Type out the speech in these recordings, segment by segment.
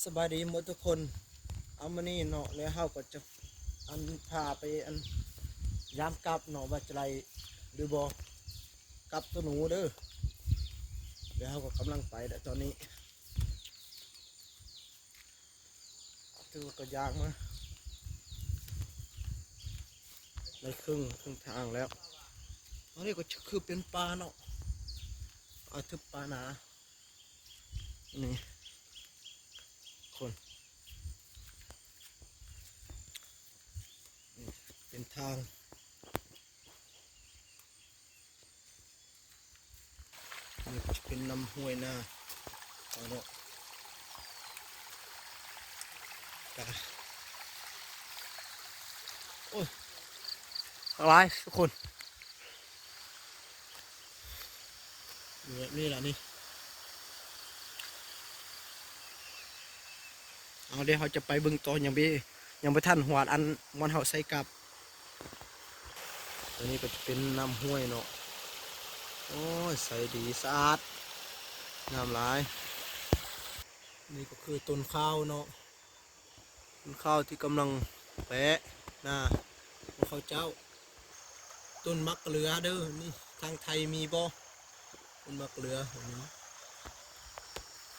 สบายดีหมดทุกคนเอามานี่เนาะแล้วเฮาก็จะพาไปยามกลับเนาะว่าจะไรหรือบ่กลับตัวหนูเด้อเดี๋ยวเฮาก็กำลังไปแต่ตอนนี้ถือว่าก็ยากมาในครึ่งทางแล้วอันนี้ก็คือเป็นปลาเนาะทึบปลาหนานี่คนนี่เป็นทางนี่ก็จะเป็นลำห้วยนาเอาเนาะจ้ะโอ้ยอะไรทุกคนนี่แหละนี่เอาเดี๋ยวเขาจะไปบึงตอนยังไปทันหัวอันมันเขาใส่กลับตัวนี้ก็จะเป็นน้ำห้วยเนาะโอ้ยใสดีสะอาดงามหลายนี่ก็คือต้นข้าวเนาะต้นข้าวที่กำลังแปะหน้าของเขาเจ้าต้นมะเกลือเด้อนี่ทางไทยมีบ่ต้นมะเกลือเห็นไหม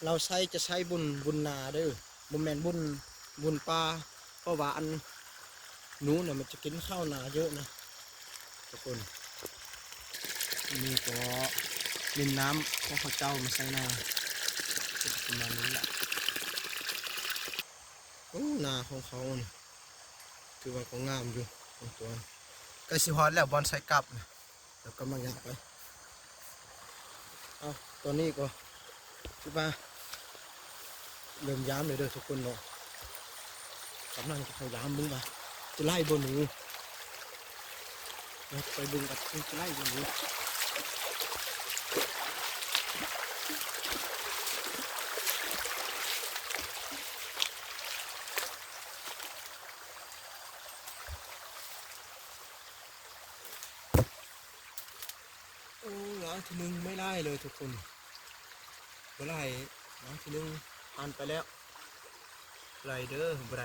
เราจะใช้บุญนาเด้อบุญแมนบุญปลาเพราะว่าอันหนูเนี่ยมันจะกินข้าวนาเยอะนะทุกคนนี่ก็ดินน้ำของเขาเจ้ามาใส่นาประมาณนี้แหละโอ้นาของเขาเนี่ยถือว่าก็งามอยู่ของตัวใกล้สิฮอดแล้วบอลใส่กลับนะแล้วก็มาอยากไปเอาตอนนี้ก็คิดว่าเริ่มย้ำเลยเด้อทุกคนเนาะกำลังจะพยายามบึงว่าจะไล่บนหนูไปบึงกับจะไล่บนหนูโอ้ล้างทีนึงไม่ไล่เลยทุกคนไม่ไล่ล้างทีนึงผ่านไปแล้วไรเด้อไร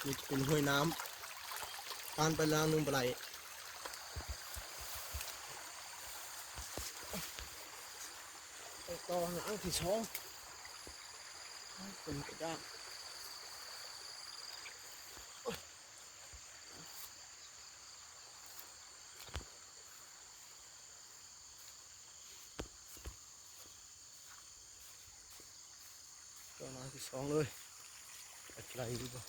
นี่เป็นห้วยน้ำผ่านไปล้างนึงไรต่อล้างที่สองเป็นกระด้างต่อล้างที่สองเลยอะไรดีบ่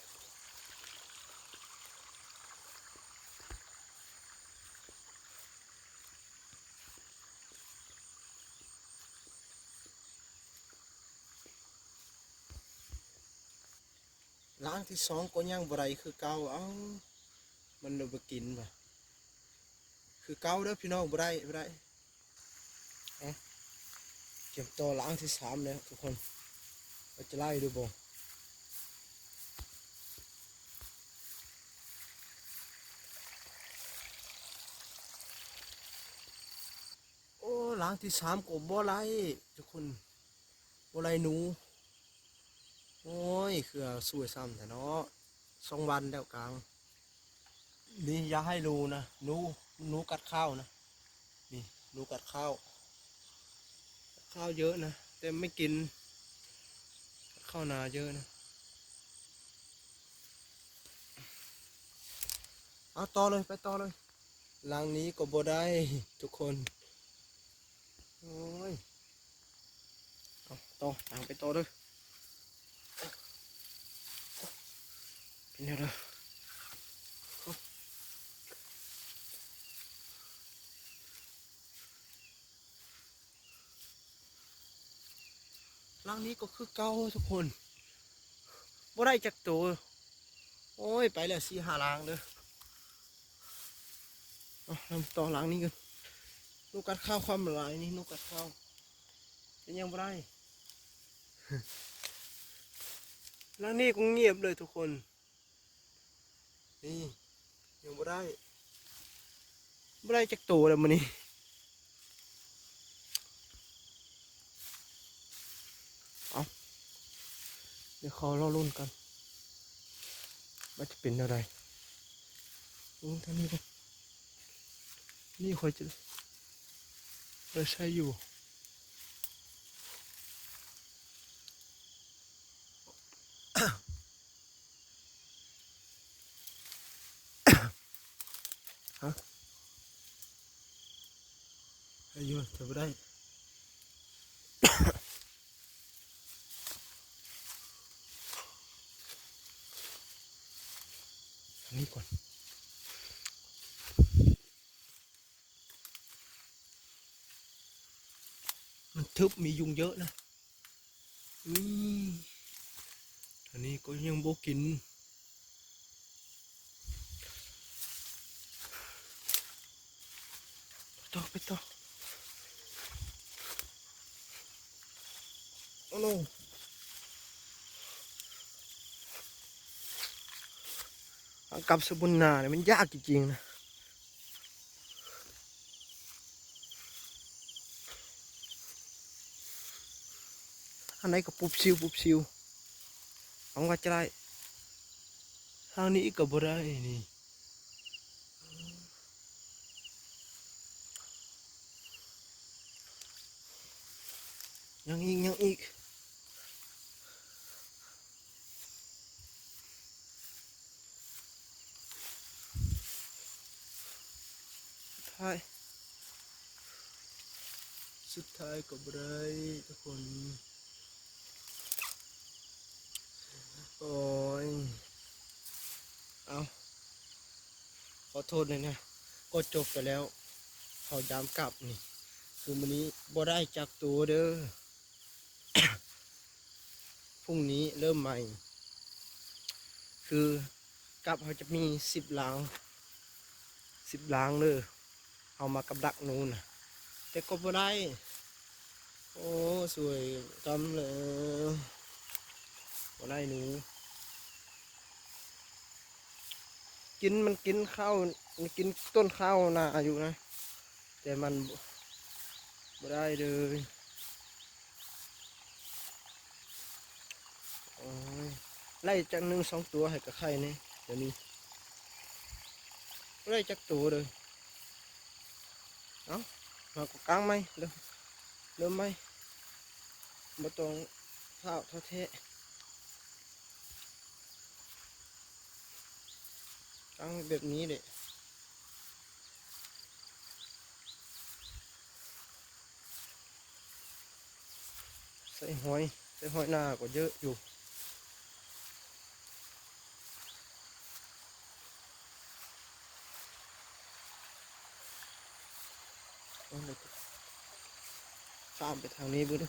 ล้างที่สองก็ยังบไรคือเก่าเอ้ามันเอาไปกินป่ะคือเก่าเด้อพี่น้องบไรเก็บตัวล้างที่สามแล้วทุกคนเราจะไล่ดูบ่โอ้ล้างที่สามก็บ่ไรทุกคนบ่ไรหนูโอ้ยคือสวยซ้ำแต่เนาะ2 วันแล้วกลางนี่อย่าให้รูนะหนูกัดข้าวนะนี่หนูกัดข้าวเยอะนะแต่ไม่กินข้าวนาเยอะนะเอาต่อเลยไปต่อเลยหลังนี้ก็บ่ได้ทุกคนโอ้ยเอาต่อหลังไปต่อเลยเป็นยังไงหลังนี้ก็คือเก่าทุกคนบ่ได้จักตัวโอ้ยไปแล้ว4-5 ล้างเลยเอาทำต่อหลังนี้กันนูกัดข้าวความหลายนี่นูกัดข้าวเป็นยังบ่ได้หลังนี้ก็เงียบเลยทุกคนนี่ยังบ่ได้จักตัวแล้วมันนี่เอา ดี๋ยวเขาเล่ารุ่นกันว่าจะเป็นอะไรท่านนี้ก็นี่คอยจะเราใช้อยู่ฮะอายุเธอไม่ได้อันนี้ก่อนมันทึบมียุงเยอะนะนี่อันนี้ก็ยังโบกินต่อไปต่อโอ้โนกับสบุนนาเนี่ยมันยากจริงๆนะอันไหนก็ปุบซิวปุบซิวเอาว่าจะได้ทางนี้ก็บ่ได้นี่ยังอีกท้ายสุดท้ายก็บ่ได้ทุกคนโอ้ยเอาขอโทษเลยนะก็จบไปแล้วเขาย้ำกลับนี่คือวันนี้บ่ได้จักตัวเด้อ พรุ่งนี้เริ่มใหม่คือกับเขาจะมี10 ล้างเลยเอามากับดักนูนแต่ก็บ่ได้โอ้สวยกำเลยบ่ได้หนูมันกินข้าวมันกินต้นข้าวนาอยู่นะแต่มันบ่ได้เลยโอ้ยไล่จาก1-2 ตัวให้กับไข่นี่เดี๋ยวนี้ไล่จากตัวเลยเอ้ามาก็กลางไหมเริ่มไหมบ่ต้องข้าวเท่าแท้กลางแบบนี้เลยใส่หอยหน้าก็เยอะอยู่ข้ามไปทางนี้บุ้ย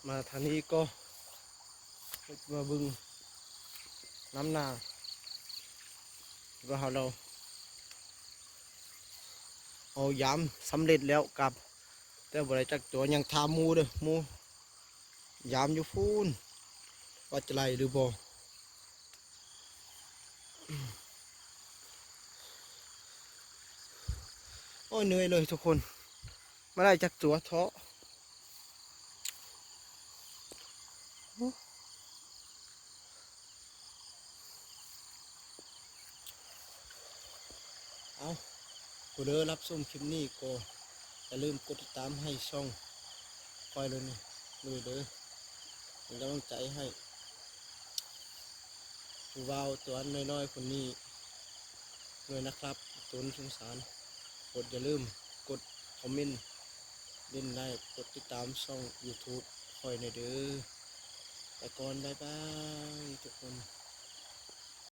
มาทางนี้ก็มาบึงน้ำนาก็เราเอาย้ำสำเร็จแล้วกับแต่บริจักตัวยังทามูเด้อมูย้ำอยู่ฟูนว่าจะไรหรือบ่โอ้ยเหนื่อยเลยทุกคนไม่ได้จักตัวท้อเอาผู้เด้อรับชมคลิปนี้ก็อย่าลืมกดติดตามให้ช่องคอยเลยนี่เลยเด้อเป็นกำลังใจให้ผู้วาวตัวน้อยๆคนนี้เลยนะครับตุนสงสารกดอย่าลืมกดคอมเมนต์เล่นไลค์กดติดตามช่อง YouTube คอยในเด้อไปก่อนบ๊ายบายทุกคน